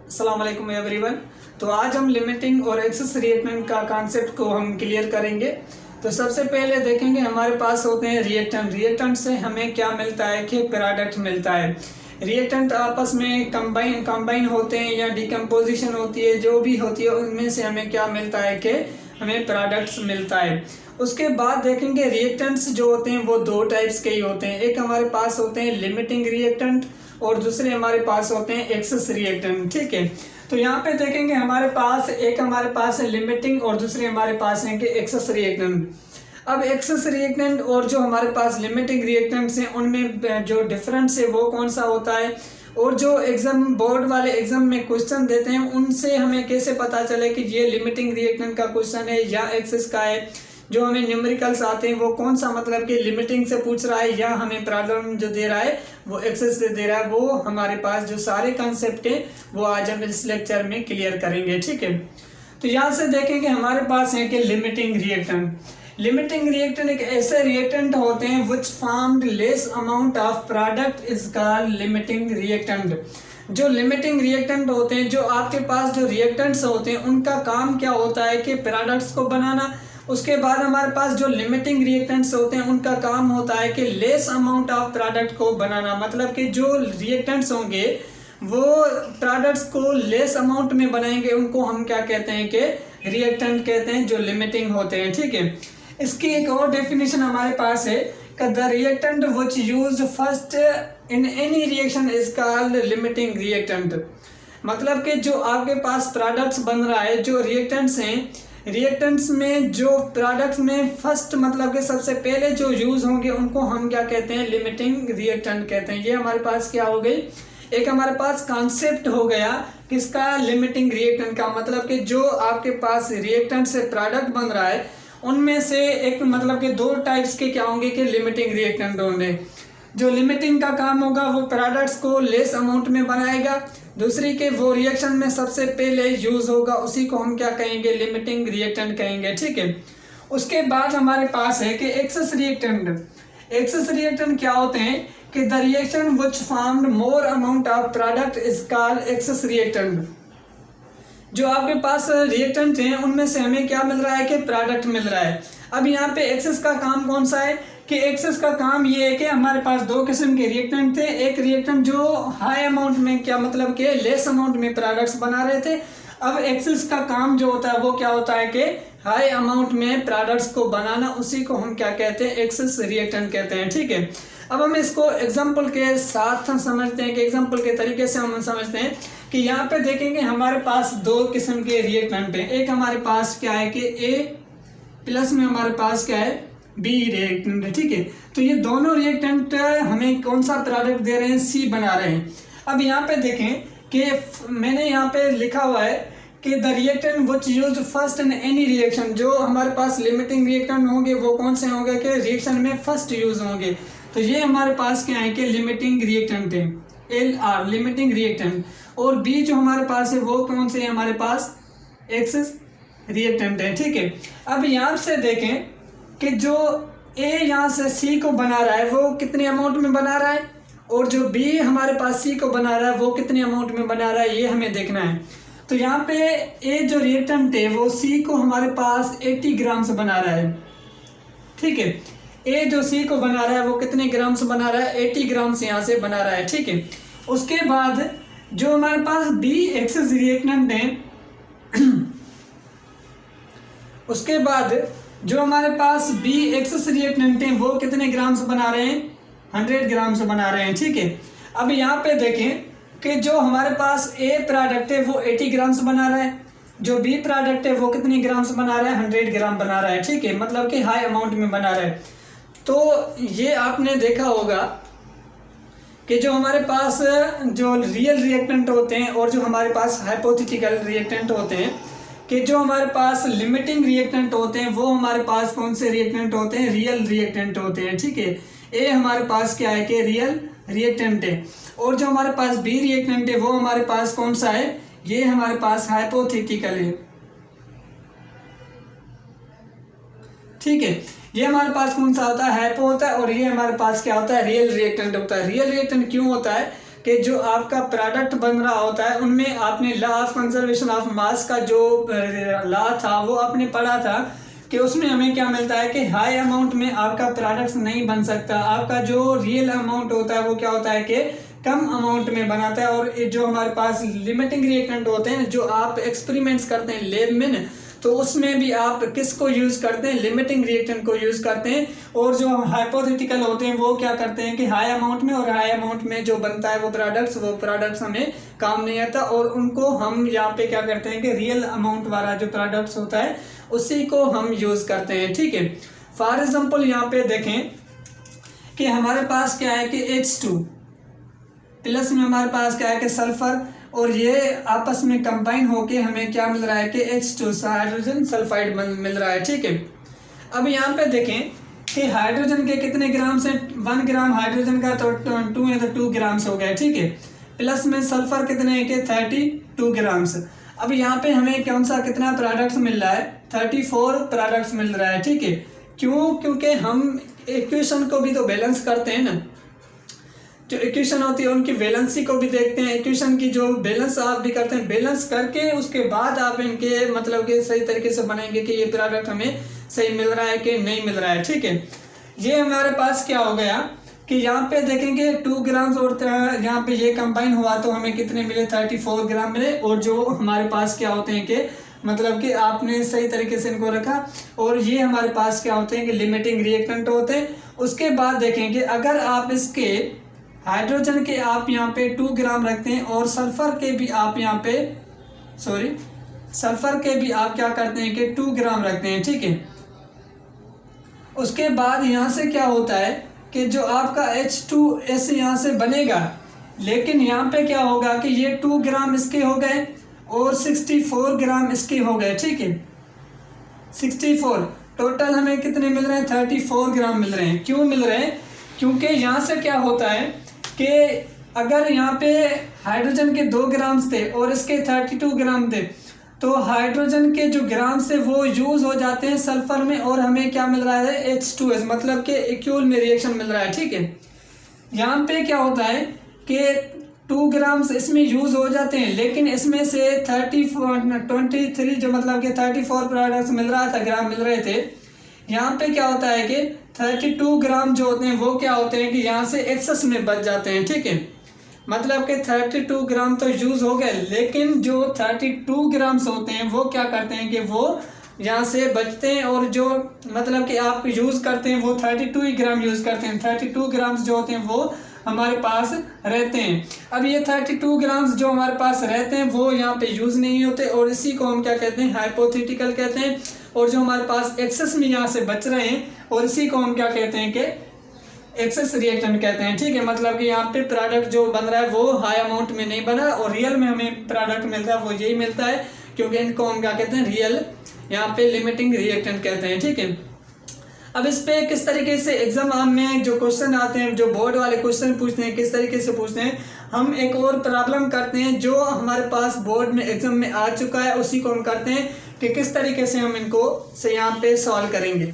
अस्सलाम वालेकुम एवरीवन। तो आज हम लिमिटिंग और एक्सेस रिएक्टेंट का कॉन्सेप्ट को हम क्लियर करेंगे। तो सबसे पहले देखेंगे हमारे पास होते हैं रिएक्टेंट। रिएक्टेंट से हमें क्या मिलता है कि प्रोडक्ट मिलता है। रिएक्टेंट आपस में कंबाइन होते हैं या डिकम्पोजिशन होती है, जो भी होती है उनमें से हमें क्या मिलता है कि हमें प्रोडक्ट्स मिलता है। उसके बाद देखेंगे रिएक्टेंट्स जो होते हैं वो दो टाइप्स के ही होते हैं। एक हमारे पास होते हैं लिमिटिंग रिएक्टेंट और दूसरे हमारे पास होते हैं एक्सेस रिएक्टेंट। ठीक है, तो यहाँ पे देखेंगे हमारे पास है लिमिटिंग और दूसरे हमारे पास है कि एक्सेस रिएक्टेंट। अब एक्सेस रिएक्टेंट और जो हमारे पास लिमिटिंग रिएक्टेंट्स हैं उनमें जो डिफरेंस है वो कौन सा होता है, और जो एग्जाम बोर्ड वाले एग्जाम में क्वेश्चन देते हैं उनसे हमें कैसे पता चले कि ये लिमिटिंग रिएक्टेंट का क्वेश्चन है या एक्सेस का है। जो हमें न्यूमेरिकल्स आते हैं वो कौन सा मतलब कि लिमिटिंग से पूछ रहा है या हमें प्रॉब्लम जो दे रहा है वो एक्सेस से दे रहा है। वो हमारे पास जो सारे कंसेप्ट है वो आज हम इस लेक्चर में क्लियर करेंगे। ठीक है, तो यहाँ से देखेंगे हमारे पास है कि लिमिटिंग रिएक्टेंट। लिमिटिंग रिएक्टेंट एक ऐसे रिएक्टेंट होते हैं which formed less amount of product is called limiting reactant. जो लिमिटिंग रिएक्टेंट होते हैं, जो आपके पास जो रिएक्टेंट्स होते हैं उनका काम क्या होता है कि प्रोडक्ट्स को बनाना। उसके बाद हमारे पास जो लिमिटिंग रिएक्टेंट्स होते हैं उनका काम होता है कि लेस अमाउंट ऑफ प्रोडक्ट को बनाना। मतलब कि जो रिएक्टेंट्स होंगे वो प्रोडक्ट्स को लेस अमाउंट में बनाएंगे, उनको हम क्या कहते हैं कि रिएक्टेंट कहते हैं, जो लिमिटिंग होते हैं। ठीक है, इसकी एक और डेफिनेशन हमारे पास है कि the reactant which used first in any reaction is called limiting reactant. मतलब कि जो आपके पास प्रोडक्ट्स बन रहा है, जो रिएक्टेंट्स हैं, रिएक्टेंट्स में जो प्रोडक्ट्स में फर्स्ट मतलब कि सबसे पहले जो यूज होंगे उनको हम क्या कहते हैं, लिमिटिंग रिएक्टेंट कहते हैं। ये हमारे पास क्या हो गई, एक हमारे पास कॉन्सेप्ट हो गया किसका, लिमिटिंग रिएक्टेंट का। मतलब कि जो आपके पास रिएक्टेंट से प्रोडक्ट बन रहा है उनमें से एक मतलब कि दो टाइप्स के क्या होंगे कि लिमिटिंग रिएक्टेंट होंगे। जो लिमिटिंग का काम होगा वो प्रोडक्ट्स को लेस अमाउंट में बनाएगा, दूसरी के वो रिएक्शन में सबसे पहले यूज होगा, उसी को हम क्या कहेंगे, लिमिटिंग रिएक्टेंट कहेंगे। ठीक है, उसके बाद हमारे पास है कि एक्सेस रिएक्टेंट। एक्सेस रिएक्टेंट क्या होते हैं कि the reaction which formed more amount of product is called excess reactant. जो आपके पास रिएक्टेंट हैं उनमें से हमें क्या मिल रहा है कि प्रोडक्ट मिल रहा है। अब यहाँ पे एक्सेस का काम कौन सा है कि एक्सेस का काम ये है कि हमारे पास दो किस्म के रिएक्टेंट थे। एक रिएक्टेंट जो हाई अमाउंट में क्या मतलब कि लेस अमाउंट में प्रोडक्ट्स बना रहे थे। अब एक्सेस का काम जो होता है वो क्या होता है कि हाई अमाउंट में प्रोडक्ट्स को बनाना, उसी को हम क्या कहते हैं, एक्सेस रिएक्टेंट कहते हैं। ठीक है, अब हम इसको एग्जाम्पल के साथ समझते हैं कि एग्जाम्पल के तरीके से हम समझते हैं कि यहाँ पे देखेंगे हमारे पास दो किस्म के रिएक्टेंट हैं। एक हमारे पास क्या है कि ए प्लस में हमारे पास क्या है, बी रिएक्टेंट है। ठीक है, तो ये दोनों रिएक्टेंट हमें कौन सा प्रोडक्ट दे रहे हैं, सी बना रहे हैं। अब यहाँ पे देखें कि मैंने यहाँ पे लिखा हुआ है कि the reactant which used first in any reaction. जो हमारे पास लिमिटिंग रिएक्टेंट होंगे वो कौन से होंगे कि रिएक्शन में फर्स्ट यूज होंगे। तो ये हमारे पास क्या है कि लिमिटिंग रिएक्टेंट है, LR लिमिटिंग रिएक्टेंट। और बी जो हमारे पास है वो कौन से है, हमारे पास एक्सेस रिएक्टेंट है। ठीक है, अब यहाँ से देखें कि जो ए यहाँ से सी को बना रहा है वो कितने अमाउंट में बना रहा है, और जो बी हमारे पास सी को बना रहा है वो कितने अमाउंट में बना रहा है, ये हमें देखना है। तो यहाँ पे ए जो रिएक्टेंट है वो सी को हमारे पास 80 ग्राम से बना रहा है। ठीक है, ए जो सी को बना रहा है वो कितने ग्राम से बना रहा है, 80 ग्राम से यहाँ से बना रहा है। ठीक है, उसके बाद जो हमारे पास बी एक्सेस रिएक्टेंट है उसके बाद जो हमारे पास बी एक्सेस रिएक्टेंट है वो कितने ग्राम से बना रहे हैं, 100 ग्राम से बना रहे हैं। ठीक है, अब यहाँ पे देखें कि जो हमारे पास ए प्रोडक्ट है वो 80 ग्राम से बना रहा है, जो बी प्रोडक्ट है वो कितने ग्राम से बना रहा है, 100 ग्राम बना रहा है। ठीक है, मतलब कि हाई अमाउंट में बना रहा है। तो ये आपने देखा होगा कि जो हमारे पास जो रियल रिएक्टेंट होते हैं और जो हमारे पास हाइपोथेटिकल रिएक्टेंट होते हैं, कि जो हमारे पास लिमिटिंग रिएक्टेंट होते हैं वो हमारे पास कौन से रिएक्टेंट होते हैं, रियल रिएक्टेंट होते हैं। ठीक है, ए हमारे पास क्या है कि रियल रिएक्टेंट है, और जो हमारे पास बी रिएक्टेंट है वो हमारे पास कौन सा है, ये हमारे पास हाइपोथेटिकल है। ठीक है, ये हमारे पास कौन सा होता है, हाइपो होता है, और ये हमारे पास क्या होता है, रियल रिएक्टेंट होता है। रियल रिएक्टेंट क्यों होता है कि जो आपका प्रोडक्ट बन रहा होता है उनमें आपने law of conservation of mass का जो लॉ था वो आपने पढ़ा था कि उसमें हमें क्या मिलता है कि हाई अमाउंट में आपका प्रोडक्ट नहीं बन सकता। आपका जो रियल अमाउंट होता है वो क्या होता है कि कम अमाउंट में बनाता है। और जो हमारे पास लिमिटिंग रिएक्टेंट होते हैं जो आप एक्सपेरिमेंट्स करते हैं लैब में, तो उसमें भी आप किसको यूज़ करते हैं, लिमिटिंग रिएक्टेंट को यूज़ करते हैं। और जो हाइपोथेटिकल होते हैं वो क्या करते हैं कि हाई अमाउंट में, और हाई अमाउंट में जो बनता है वो प्रोडक्ट्स हमें काम नहीं आता, और उनको हम यहाँ पे क्या करते हैं कि रियल अमाउंट वाला जो प्रोडक्ट्स होता है उसी को हम यूज़ करते हैं। ठीक है, फॉर एग्जाम्पल यहाँ पे देखें कि हमारे पास क्या है कि H2 प्लस में हमारे पास क्या है कि सल्फर, और ये आपस में कंबाइन होके हमें क्या मिल रहा है कि H2 हाइड्रोजन सल्फाइड मिल रहा है। ठीक है, अब यहाँ पे देखें कि हाइड्रोजन के कितने ग्राम से 1 ग्राम हाइड्रोजन का तो 2 है तो 2 ग्राम्स हो गया। ठीक है, प्लस में सल्फर कितने के 32 ग्राम्स। अब यहाँ पे हमें कौन सा कितना प्रोडक्ट्स मिल रहा है, 34 प्रोडक्ट्स मिल रहा है। ठीक है, क्यों, क्योंकि हम इक्वेशन को भी तो बैलेंस करते हैं ना, जो इक्वेशन होती है उनकी बैलेंसी को भी देखते हैं, इक्वेशन की जो बैलेंस आप भी करते हैं, बैलेंस करके उसके बाद आप इनके मतलब कि सही तरीके से बनाएंगे कि ये प्रोडक्ट हमें सही मिल रहा है कि नहीं मिल रहा है। ठीक है, ये हमारे पास क्या हो गया कि यहाँ पे देखेंगे 2 ग्राम्स और यहाँ पे ये कंबाइन हुआ तो हमें कितने मिले, 34 ग्राम मिले। और जो हमारे पास क्या होते हैं कि मतलब कि आपने सही तरीके से इनको रखा, और ये हमारे पास क्या होते हैं कि लिमिटिंग रिएक्टेंट होते हैं। उसके बाद देखेंगे अगर आप इसके हाइड्रोजन के आप यहाँ पे 2 ग्राम रखते हैं और सल्फर के भी आप यहाँ पे सल्फर के भी आप क्या करते हैं कि 2 ग्राम रखते हैं। ठीक है, उसके बाद यहाँ से क्या होता है कि जो आपका H2S यहाँ से बनेगा, लेकिन यहाँ पे क्या होगा कि ये 2 ग्राम इसके हो गए और 64 ग्राम इसके हो गए। ठीक है, 64 टोटल हमें कितने मिल रहे हैं, 34 ग्राम मिल रहे हैं। क्यों मिल रहे हैं, क्योंकि यहाँ से क्या होता है कि अगर यहाँ पे हाइड्रोजन के 2 ग्राम्स थे और इसके 32 ग्राम थे, तो हाइड्रोजन के जो ग्राम्स है वो यूज हो जाते हैं सल्फर में, और हमें क्या मिल रहा है H2S, मतलब कि इक्वल में रिएक्शन मिल रहा है। ठीक है, यहाँ पे क्या होता है कि 2 ग्राम्स इसमें यूज हो जाते हैं, लेकिन इसमें से 23 जो मतलब कि 34 प्रोडक्ट्स मिल रहा था, ग्राम मिल रहे थे। यहाँ पे क्या होता है कि 32 ग्राम जो होते हैं वो क्या होते हैं कि यहाँ से एक्सेस में बच जाते हैं। ठीक है, मतलब कि 32 ग्राम तो यूज़ हो गए, लेकिन जो 32 ग्राम्स होते हैं वो क्या करते हैं कि वो यहाँ से बचते हैं, और जो मतलब कि आप यूज़ करते हैं वो 32 ही ग्राम यूज़ करते हैं। 32 ग्राम्स जो होते हैं वो हमारे पास रहते हैं। अब ये 32 ग्राम्स जो हमारे पास रहते हैं वो यहाँ पे यूज़ नहीं होते, और इसी को हम क्या कहते हैं, हाइपोथेटिकल कहते हैं। और जो हमारे पास एक्सेस में यहाँ से बच रहे हैं, और इसी को हम क्या कहते हैं कि एक्सेस रिएक्टेंट कहते हैं। ठीक है, मतलब कि यहाँ पे प्रोडक्ट जो बन रहा है वो हाई अमाउंट में नहीं बना, और रियल में हमें प्रोडक्ट मिलता है वो यही मिलता है, क्योंकि इनको हम क्या कहते हैं, रियल यहाँ पे लिमिटिंग रिएक्टेंट कहते हैं। ठीक है, अब इस पे किस तरीके से एग्जाम में जो क्वेश्चन आते हैं, जो बोर्ड वाले क्वेश्चन पूछते हैं, किस तरीके से पूछते हैं, हम एक और प्रॉब्लम करते हैं जो हमारे पास बोर्ड में एग्जाम में आ चुका है, उसी को हम करते हैं कि किस तरीके से हम इनको से यहाँ पे सॉल्व करेंगे।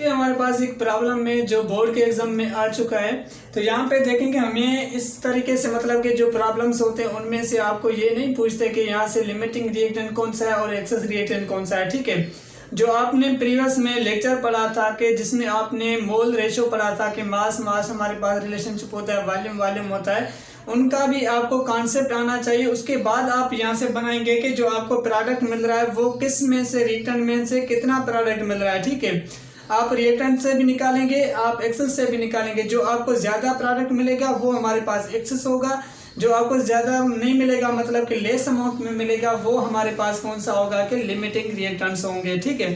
ये हमारे पास एक प्रॉब्लम में जो बोर्ड के एग्जाम में आ चुका है, तो यहाँ पे देखेंगे हमें इस तरीके से मतलब कि जो प्रॉब्लम्स होते हैं उनमें से आपको ये नहीं पूछते कि यहाँ से लिमिटिंग रिएक्टेंट कौन सा है और एक्सेस रिएक्टेंट कौन सा है। ठीक है, जो आपने प्रीवियस में लेक्चर पढ़ा था कि जिसमें आपने मोल रेशो पढ़ा था कि मास हमारे पास रिलेशनशिप होता है, वॉल्यूम होता है, उनका भी आपको कॉन्सेप्ट आना चाहिए। उसके बाद आप यहाँ से बनाएंगे कि जो आपको प्रोडक्ट मिल रहा है वो किस में से, रिएक्टेंट में से कितना प्रोडक्ट मिल रहा है। ठीक है, आप रिएक्टेंट से भी निकालेंगे, आप एक्सेस से भी निकालेंगे। जो आपको ज़्यादा प्रोडक्ट मिलेगा वो हमारे पास एक्सेस होगा, जो आपको ज़्यादा नहीं मिलेगा मतलब कि लेस अमाउंट में मिलेगा वो हमारे पास कौन सा होगा कि लिमिटिंग रिएक्टेंट्स होंगे। ठीक है,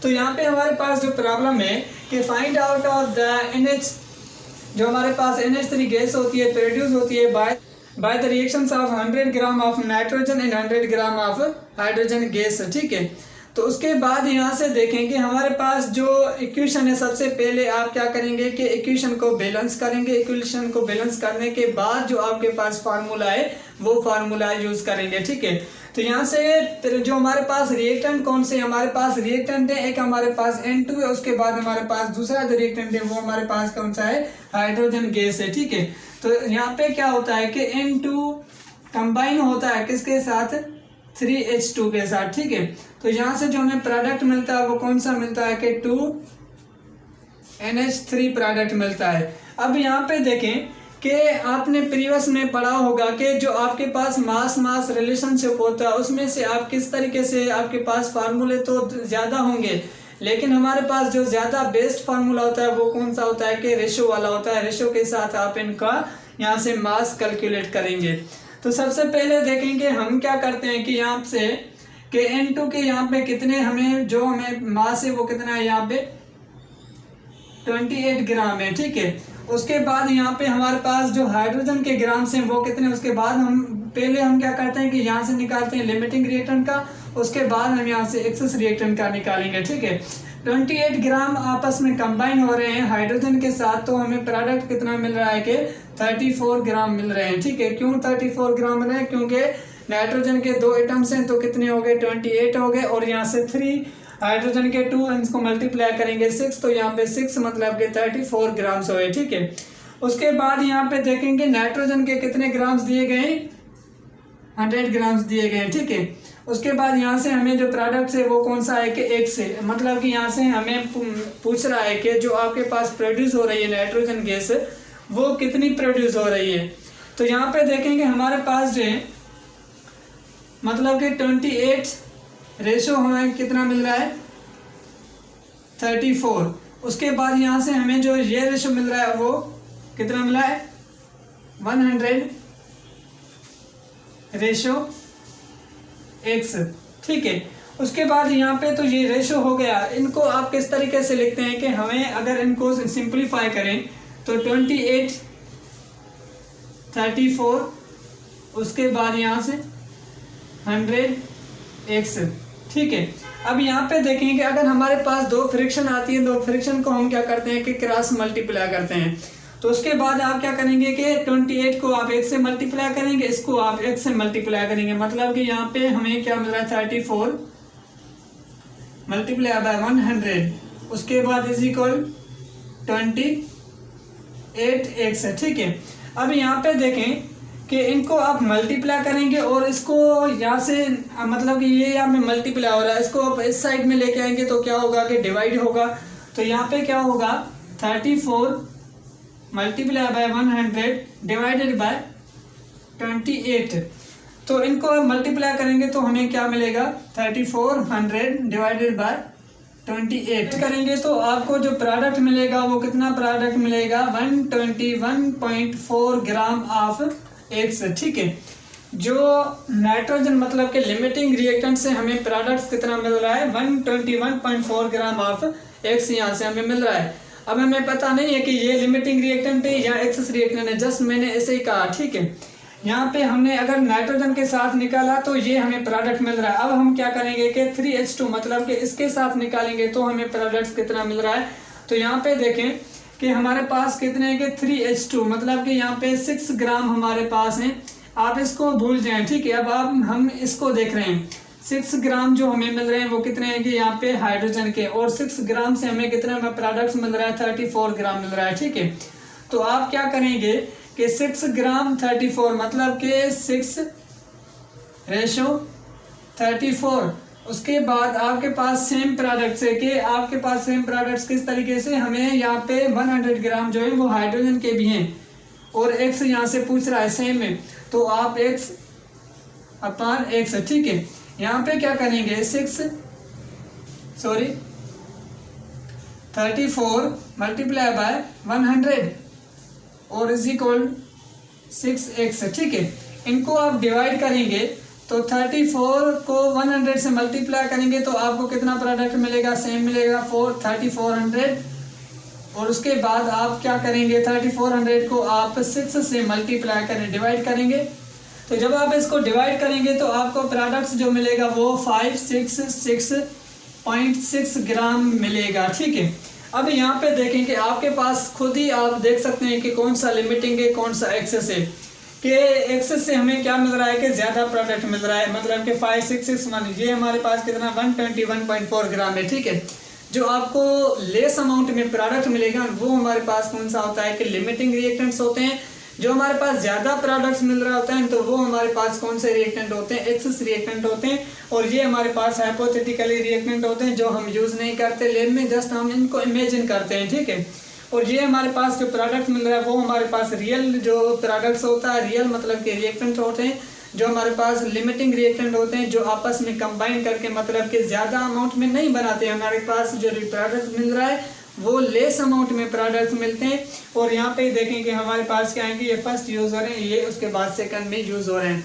तो यहाँ पे हमारे पास जो प्रॉब्लम है कि find out of the NH, जो हमारे पास NH3 गैस होती है प्रोड्यूस होती है by the reactions of 100 gram of nitrogen and 100 gram of hydrogen gas. ठीक है, तो उसके बाद यहाँ से देखेंगे हमारे पास जो इक्वेशन है, सबसे पहले आप क्या करेंगे कि इक्वेशन को बैलेंस करेंगे। इक्वेशन को बैलेंस करने के बाद जो आपके पास फार्मूला है वो फार्मूला यूज़ करेंगे। ठीक है, तो यहाँ से जो हमारे पास रिएक्टेंट कौन से हमारे पास रिएक्टेंट है, एक हमारे पास N2 है, उसके बाद हमारे पास दूसरा जो रिएक्टेंट है वो हमारे पास कौन सा है, हाइड्रोजन गैस है। ठीक है, तो यहाँ पे क्या होता है कि N2 कंबाइन होता है किसके साथ, 3H2 के साथ। ठीक है, तो यहाँ से जो हमें प्रोडक्ट मिलता है वो कौन सा मिलता है कि 2NH3 प्रोडक्ट मिलता है। अब यहाँ पे देखें कि आपने प्रीवियस में पढ़ा होगा कि जो आपके पास मास मास रिलेशनशिप होता है उसमें से आप किस तरीके से, आपके पास फार्मूले तो ज़्यादा होंगे लेकिन हमारे पास जो ज़्यादा बेस्ट फार्मूला होता है वो कौन सा होता है कि रेशो वाला होता है। रेशो के साथ आप इनका यहाँ से मास कैलकुलेट करेंगे। तो सबसे पहले देखेंगे हम क्या करते हैं कि यहाँ से कि N2 के यहाँ पे कितने हमें जो हमें मास है वो कितना है, यहाँ पे 28 ग्राम है। ठीक है, उसके बाद यहाँ पे हमारे पास जो हाइड्रोजन के ग्राम्स हैं वो कितने, उसके बाद हम पहले हम क्या करते हैं कि यहाँ से निकालते हैं लिमिटिंग रिएक्टेंट का, उसके बाद हम यहाँ से एक्सेस रिएक्टेंट का निकालेंगे। ठीक है, 28 ग्राम आपस में कंबाइन हो रहे हैं हाइड्रोजन के साथ, तो हमें प्रोडक्ट कितना मिल रहा है कि 34 ग्राम मिल रहे हैं। ठीक है, क्यों 34 ग्राम मिल रहे हैं, क्योंकि नाइट्रोजन के 2 एटम्स हैं तो कितने हो गए, 28 हो गए, और यहाँ से 3 हाइड्रोजन के 2 इनको मल्टीप्लाई करेंगे 6, तो यहाँ पे 6 मतलब के 34 ग्राम्स हुए। ठीक है, उसके बाद यहाँ पे देखेंगे नाइट्रोजन के कितने ग्राम्स दिए गए, 100 ग्राम्स दिए गए। ठीक है, उसके बाद यहाँ से हमें जो प्रोडक्ट है वो कौन सा है कि 1 से, मतलब कि यहाँ से हमें पूछ रहा है कि जो आपके पास प्रोड्यूस हो रही है नाइट्रोजन गैस वो कितनी प्रोड्यूस हो रही है। तो यहाँ पे देखेंगे हमारे पास जो है मतलब कि 28 रेशो हमें कितना मिल रहा है, 34। उसके बाद यहाँ से हमें जो ये रेशो मिल रहा है वो कितना मिला है, 100 रेशो x। ठीक है, उसके बाद यहाँ पे तो ये रेशो हो गया। इनको आप किस तरीके से लिखते हैं कि हमें अगर इनको सिंप्लीफाई करें तो 28 34, उसके बाद यहाँ से 100x। ठीक है, अब यहाँ पे देखेंगे अगर हमारे पास 2 फ्रिक्शन आती है, 2 फ्रिक्शन को हम क्या करते हैं कि क्रॉस मल्टीप्लाई करते हैं। तो उसके बाद आप क्या करेंगे कि 28 को आप 1 से मल्टीप्लाई करेंगे, इसको आप 1 से मल्टीप्लाई करेंगे, मतलब कि यहाँ पे हमें क्या मिल रहा है 34 मल्टीप्लाई बाय 100, उसके बाद इज इक्वल 28x। ठीक है, अब यहाँ पे देखें कि इनको आप मल्टीप्लाई करेंगे और इसको यहाँ से मतलब कि ये यहाँ में मल्टीप्लाई हो रहा है, इसको आप इस साइड में लेके आएंगे तो क्या होगा कि डिवाइड होगा। तो यहाँ पे क्या होगा 34 मल्टीप्लाई बाय 100 डिवाइडेड बाय 28। तो इनको आप मल्टीप्लाई करेंगे तो हमें क्या मिलेगा 3400 डिवाइडेड बाय 28 करेंगे तो आपको जो प्रोडक्ट मिलेगा वो कितना प्रोडक्ट मिलेगा 121.4 ग्राम ऑफ एक्स। ठीक है, जो नाइट्रोजन मतलब के लिमिटिंग रिएक्टेंट से हमें प्रोडक्ट्स कितना मिल रहा है 121.4 ग्राम ऑफ एक्स यहाँ से हमें मिल रहा है। अब हमें पता नहीं है कि ये लिमिटिंग रिएक्टेंट है या एक्सेस रिएक्टेंट है, जस्ट मैंने ऐसे ही कहा। ठीक है, यहाँ पे हमने अगर नाइट्रोजन के साथ निकाला तो ये हमें प्रोडक्ट मिल रहा है। अब हम क्या करेंगे कि 3H2 मतलब कि इसके साथ निकालेंगे तो हमें प्रोडक्ट्स कितना मिल रहा है। तो यहाँ पे देखें कि हमारे पास कितने के 3H2 मतलब कि यहाँ पे 6 ग्राम हमारे पास हैं। आप इसको भूल जाएं। ठीक है, अब आप हम इसको देख रहे हैं 6 ग्राम जो हमें मिल रहे हैं वो कितने हैं कि यहाँ पे हाइड्रोजन के, और 6 ग्राम से हमें कितना प्रोडक्ट्स मिल रहा है 34 ग्राम मिल रहा है। ठीक है, तो आप क्या करेंगे कि 6 ग्राम 34 मतलब कि 6:34। उसके बाद आपके पास सेम प्रोडक्ट्स है कि आपके पास सेम प्रोडक्ट्स किस तरीके से हमें यहाँ पे 100 ग्राम जो है वो हाइड्रोजन के भी हैं और x यहाँ से पूछ रहा है सेम है, तो आप x/x। ठीक है, यहाँ पे क्या करेंगे 34 मल्टीप्लाई बाय 100 और इज इक्वल 6x। ठीक है, इनको आप डिवाइड करेंगे तो 34 को 100 से मल्टीप्लाई करेंगे तो आपको कितना प्रोडक्ट मिलेगा, सेम मिलेगा 3400। और उसके बाद आप क्या करेंगे 3400 को आप 6 से मल्टीप्लाई करें, डिवाइड करेंगे। तो जब आप इसको डिवाइड करेंगे तो आपको प्रोडक्ट्स जो मिलेगा वो 566.6 ग्राम मिलेगा। ठीक है, अब यहाँ पे देखें कि आपके पास खुद ही आप देख सकते हैं कि कौन सा लिमिटिंग है कौन सा एक्सेस है। कि एक्स से हमें क्या मिल रहा है कि ज़्यादा प्रोडक्ट मिल रहा है, मतलब कि 566 ये हमारे पास कितना 121.4 ग्राम है। ठीक है, जो आपको लेस अमाउंट में प्रोडक्ट मिलेगा वो हमारे पास कौन सा होता है कि लिमिटिंग रिएक्टेंट्स होते हैं। जो हमारे पास ज़्यादा प्रोडक्ट्स मिल रहा होता है तो वो हमारे पास कौन से रिएक्टेंट होते हैं, एक्सेस रिएक्टेंट होते हैं। और ये हमारे पास हाइपोथेटिकली रिएक्टेंट होते हैं जो हम यूज़ नहीं करते लैब में, जस्ट हम इनको इमेजिन करते हैं। ठीक है, और ये हमारे पास जो प्रोडक्ट मिल रहा है वो हमारे पास रियल जो प्रोडक्ट्स होता है, रियल मतलब के रिएक्टेंट होते हैं जो हमारे पास लिमिटिंग रिएक्टेंट होते हैं, जो आपस में कंबाइन करके मतलब कि ज़्यादा अमाउंट में नहीं बनाते हैं। हमारे पास जो प्रोडक्ट मिल रहा है वो लेस अमाउंट में प्रोडक्ट मिलते हैं। और यहाँ पे देखें कि हमारे पास क्या है कि ये फर्स्ट यूज़ हो रहे हैं, ये उसके बाद सेकंड में यूज़ हो रहे हैं।